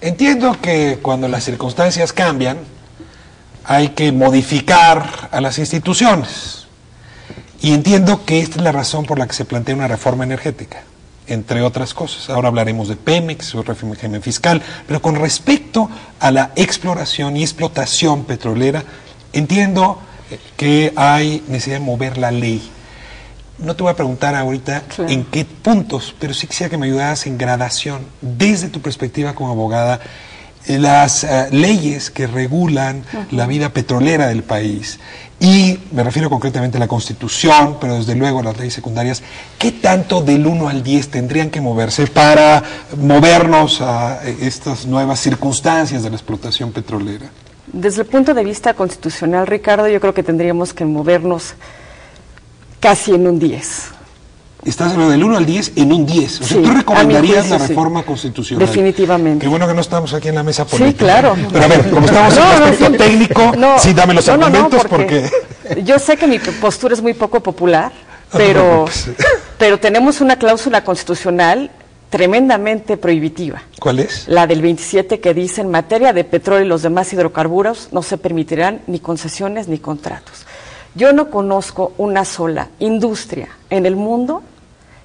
Entiendo que cuando las circunstancias cambian, hay que modificar a las instituciones. Y entiendo que esta es la razón por la que se plantea una reforma energética, entre otras cosas. Ahora hablaremos de Pemex, su régimen fiscal, pero con respecto a la exploración y explotación petrolera, entiendo que hay necesidad de mover la ley. No te voy a preguntar ahorita en qué puntos, pero sí quisiera que me ayudaras en gradación, desde tu perspectiva como abogada, las leyes que regulan la vida petrolera del país. Y me refiero concretamente a la Constitución, pero desde luego a las leyes secundarias. ¿Qué tanto del 1 al 10 tendrían que moverse para movernos a estas nuevas circunstancias de la explotación petrolera? Desde el punto de vista constitucional, Ricardo, yo creo que tendríamos que movernos casi en un 10. Estás en lo del 1 al 10 en un 10. O sea, Sí, ¿tú recomendarías juicio, la reforma constitucional? Definitivamente. Qué bueno que no estamos aquí en la mesa política. Sí, claro. Pero a ver, como estamos en un aspecto técnico, sí, dame los argumentos porque... Yo sé que mi postura es muy poco popular, pero tenemos una cláusula constitucional tremendamente prohibitiva. ¿Cuál es? La del 27, que dice: en materia de petróleo y los demás hidrocarburos no se permitirán ni concesiones ni contratos. Yo no conozco una sola industria en el mundo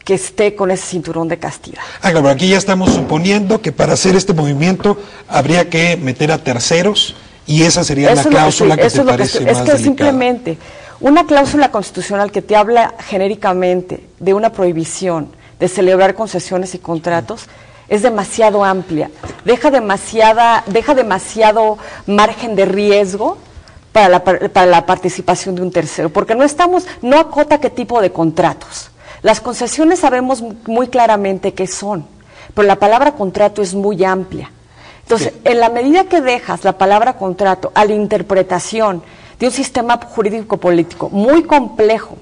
que esté con ese cinturón de castidad. Claro, aquí ya estamos suponiendo que para hacer este movimiento habría que meter a terceros y esa sería la cláusula que te parece más delicada. Simplemente una cláusula constitucional que te habla genéricamente de una prohibición de celebrar concesiones y contratos es demasiado amplia, deja demasiado margen de riesgo para la participación de un tercero, porque no acota qué tipo de contratos. Las concesiones sabemos muy claramente qué son, pero la palabra contrato es muy amplia. Entonces, en la medida que dejas la palabra contrato a la interpretación de un sistema jurídico-político muy complejo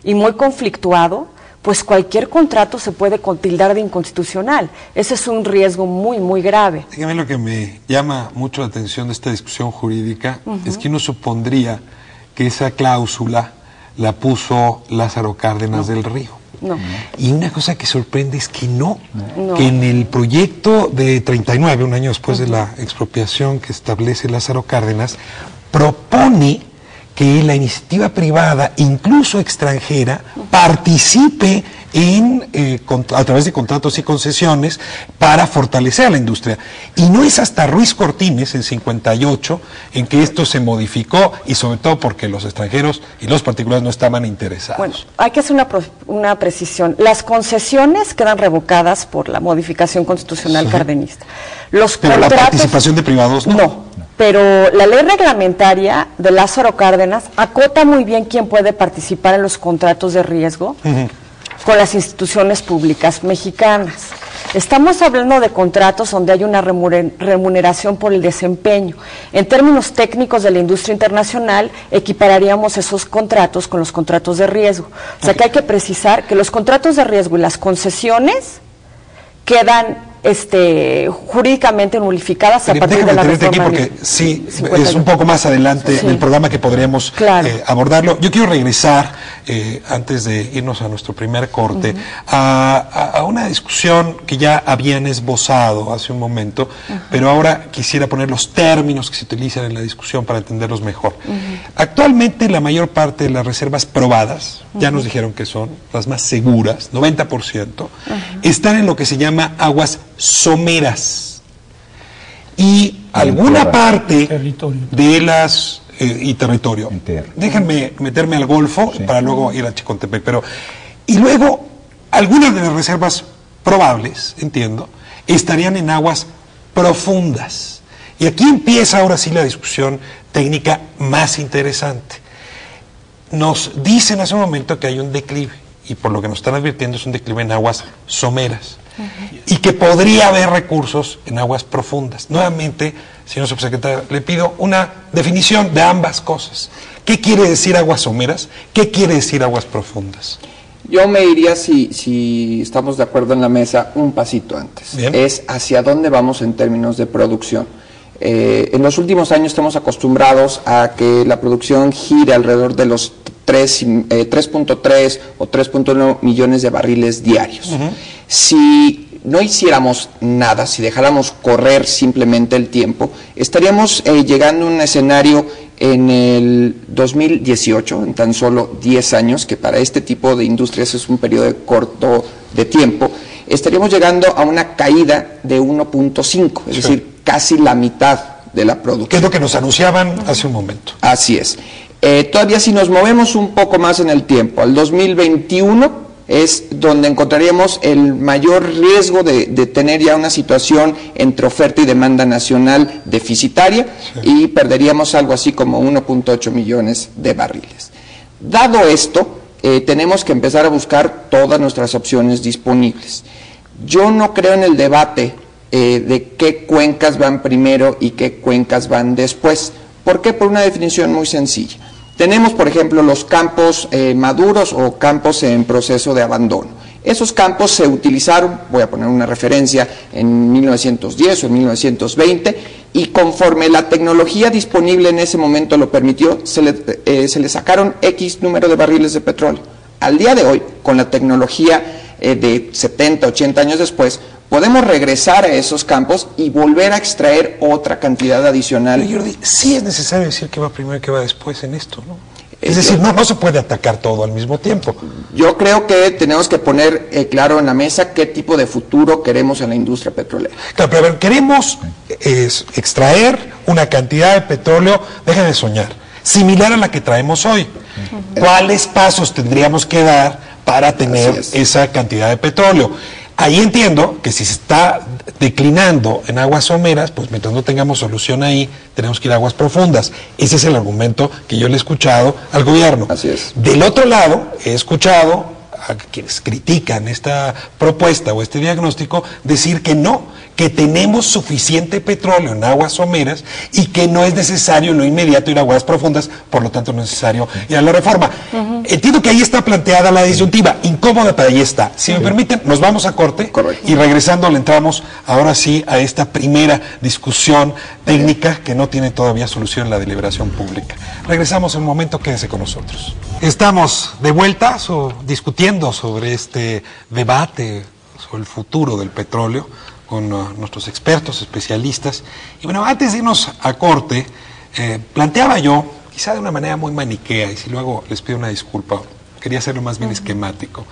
y muy conflictuado, pues cualquier contrato se puede tildar de inconstitucional. Ese es un riesgo muy, muy grave. Dígame, lo que me llama mucho la atención de esta discusión jurídica es que uno supondría que esa cláusula la puso Lázaro Cárdenas del Río. No. Y una cosa que sorprende es que que en el proyecto de 39, un año después de la expropiación que establece Lázaro Cárdenas, propone que la iniciativa privada, incluso extranjera, participe a través de contratos y concesiones para fortalecer a la industria. Y no es hasta Ruiz Cortines, en 58, en que esto se modificó, y sobre todo porque los extranjeros y los particulares no estaban interesados. Bueno, hay que hacer una precisión. Las concesiones quedan revocadas por la modificación constitucional cardenista. Pero la participación de privados no. Pero la ley reglamentaria de Lázaro Cárdenas acota muy bien quién puede participar en los contratos de riesgo con las instituciones públicas mexicanas. Estamos hablando de contratos donde hay una remuneración por el desempeño. En términos técnicos de la industria internacional, equipararíamos esos contratos con los contratos de riesgo. O sea que hay que precisar que los contratos de riesgo y las concesiones quedan jurídicamente nulificadas a partir de la reforma. Aquí porque sí, es un poco más adelante del programa que podríamos abordarlo. Yo quiero regresar, antes de irnos a nuestro primer corte, a una discusión que ya habían esbozado hace un momento, pero ahora quisiera poner los términos que se utilizan en la discusión para entenderlos mejor. Actualmente la mayor parte de las reservas probadas, ya nos dijeron que son las más seguras, 90%, están en lo que se llama aguas someras, y alguna parte de las y territorio. Déjenme meterme al Golfo para luego ir a Chicontepec, y luego algunas de las reservas probables, entiendo, estarían en aguas profundas. Y aquí empieza ahora sí la discusión técnica más interesante. Nos dicen hace un momento que hay un declive, y por lo que nos están advirtiendo es un declive en aguas someras. Y que podría haber recursos en aguas profundas. Nuevamente, señor subsecretario, le pido una definición de ambas cosas. ¿Qué quiere decir aguas someras? ¿Qué quiere decir aguas profundas? Yo me iría, si estamos de acuerdo en la mesa, un pasito antes. Bien. Es hacia dónde vamos en términos de producción. En los últimos años estamos acostumbrados a que la producción gire alrededor de los 3.3 o 3.1 millones de barriles diarios. Si no hiciéramos nada, si dejáramos correr simplemente el tiempo, estaríamos llegando a un escenario en el 2018, en tan solo 10 años, que para este tipo de industrias es un periodo corto de tiempo, estaríamos llegando a una caída de 1.5, es decir, casi la mitad de la producción. ¿Qué es lo que nos anunciaban hace un momento? Así es. Todavía si nos movemos un poco más en el tiempo, al 2021 es donde encontraríamos el mayor riesgo de tener ya una situación entre oferta y demanda nacional deficitaria, y perderíamos algo así como 1.8 millones de barriles. Dado esto, tenemos que empezar a buscar todas nuestras opciones disponibles. Yo no creo en el debate de qué cuencas van primero y qué cuencas van después. ¿Por qué? Por una definición muy sencilla. Tenemos, por ejemplo, los campos maduros o campos en proceso de abandono. Esos campos se utilizaron, voy a poner una referencia, en 1910 o en 1920, y conforme la tecnología disponible en ese momento lo permitió, se le sacaron X número de barriles de petróleo. Al día de hoy, con la tecnología de 70, 80 años después, podemos regresar a esos campos y volver a extraer otra cantidad adicional. Pero Jordi, sí es necesario decir qué va primero y qué va después en esto, ¿no? Es decir, no se puede atacar todo al mismo tiempo. Yo creo que tenemos que poner claro en la mesa qué tipo de futuro queremos en la industria petrolera. Claro, pero a ver, queremos extraer una cantidad de petróleo, dejen de soñar, similar a la que traemos hoy. ¿Cuáles pasos tendríamos que dar para tener esa cantidad de petróleo? Ahí entiendo que si se está declinando en aguas someras, pues mientras no tengamos solución ahí, tenemos que ir a aguas profundas. Ese es el argumento que yo le he escuchado al gobierno. Así es. Del otro lado, he escuchado a quienes critican esta propuesta o este diagnóstico decir que no, que tenemos suficiente petróleo en aguas someras y que no es necesario en lo inmediato ir a aguas profundas, por lo tanto no es necesario ir a la reforma. Entiendo que ahí está planteada la disyuntiva, incómoda, pero ahí está. Si me permiten, nos vamos a corte. Correcto. Y regresando le entramos ahora sí a esta primera discusión técnica que no tiene todavía solución en la deliberación pública. Regresamos en un momento, quédese con nosotros. Estamos de vuelta discutiendo sobre este debate sobre el futuro del petróleo con nuestros expertos, especialistas. Y bueno, antes de irnos a corte, planteaba yo, quizá de una manera muy maniquea, y si lo hago les pido una disculpa, quería hacerlo más bien esquemático,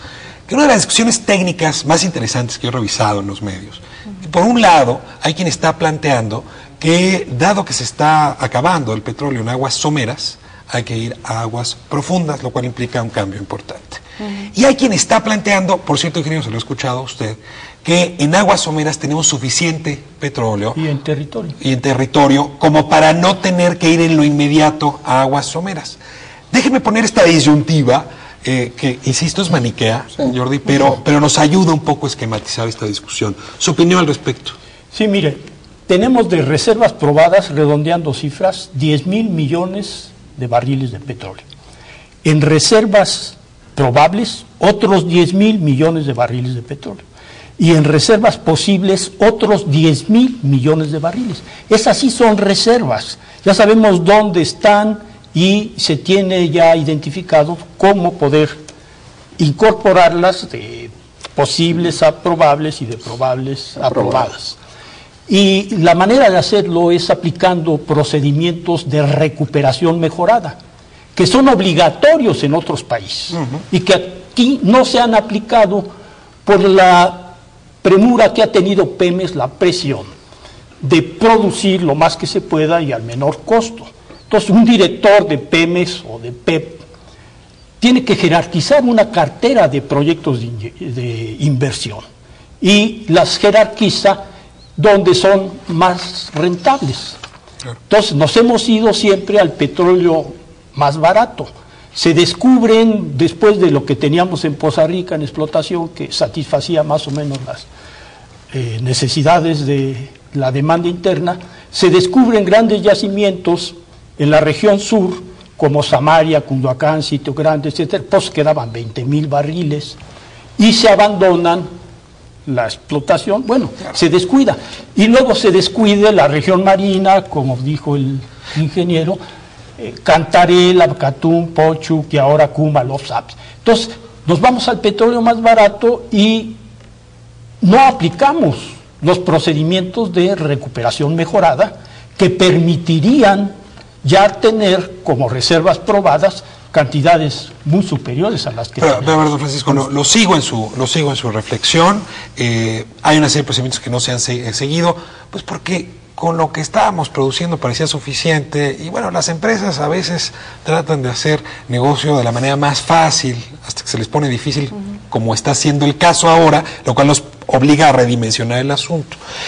que una de las discusiones técnicas más interesantes que yo he revisado en los medios, que por un lado hay quien está planteando que dado que se está acabando el petróleo en aguas someras, hay que ir a aguas profundas, lo cual implica un cambio importante. Y hay quien está planteando, por cierto, ingeniero, se lo he escuchado a usted, que en aguas someras tenemos suficiente petróleo. Y en territorio. Y en territorio, como para no tener que ir en lo inmediato a aguas someras. Déjeme poner esta disyuntiva, que, insisto, es maniquea, Jordi, pero nos ayuda un poco a esquematizar esta discusión. ¿Su opinión al respecto? Sí, mire, tenemos de reservas probadas, redondeando cifras, 10,000 millones de barriles de petróleo. En reservas probables, otros 10,000 millones de barriles de petróleo. Y en reservas posibles, otros 10,000 millones de barriles. Esas sí son reservas. Ya sabemos dónde están y se tiene ya identificado cómo poder incorporarlas de posibles a probables y de probables a probadas. Y la manera de hacerlo es aplicando procedimientos de recuperación mejorada, que son obligatorios en otros países y que aquí no se han aplicado por la premura que ha tenido Pemex, la presión de producir lo más que se pueda y al menor costo. Entonces, un director de Pemex o de PEP tiene que jerarquizar una cartera de proyectos de inversión y las jerarquiza donde son más rentables. Entonces, nos hemos ido siempre al petróleo más barato. Se descubren, después de lo que teníamos en Poza Rica en explotación, que satisfacía más o menos las necesidades de la demanda interna, se descubren grandes yacimientos en la región sur, como Samaria, Cunduacán, Sitio Grande, etcétera, pues quedaban 20,000 barriles, y se abandonan la explotación, bueno, se descuida. Y luego se descuide la región marina, como dijo el ingeniero, Cantarell, Catún, Pochuc y ahora Cuma, Los Saps. Entonces, nos vamos al petróleo más barato y no aplicamos los procedimientos de recuperación mejorada que permitirían ya tener como reservas probadas cantidades muy superiores a las que pero don Francisco, lo sigo en su reflexión. Hay una serie de procedimientos que no se han seguido, pues porque con lo que estábamos produciendo parecía suficiente, y bueno, las empresas a veces tratan de hacer negocio de la manera más fácil hasta que se les pone difícil, como está siendo el caso ahora, lo cual nos obliga a redimensionar el asunto.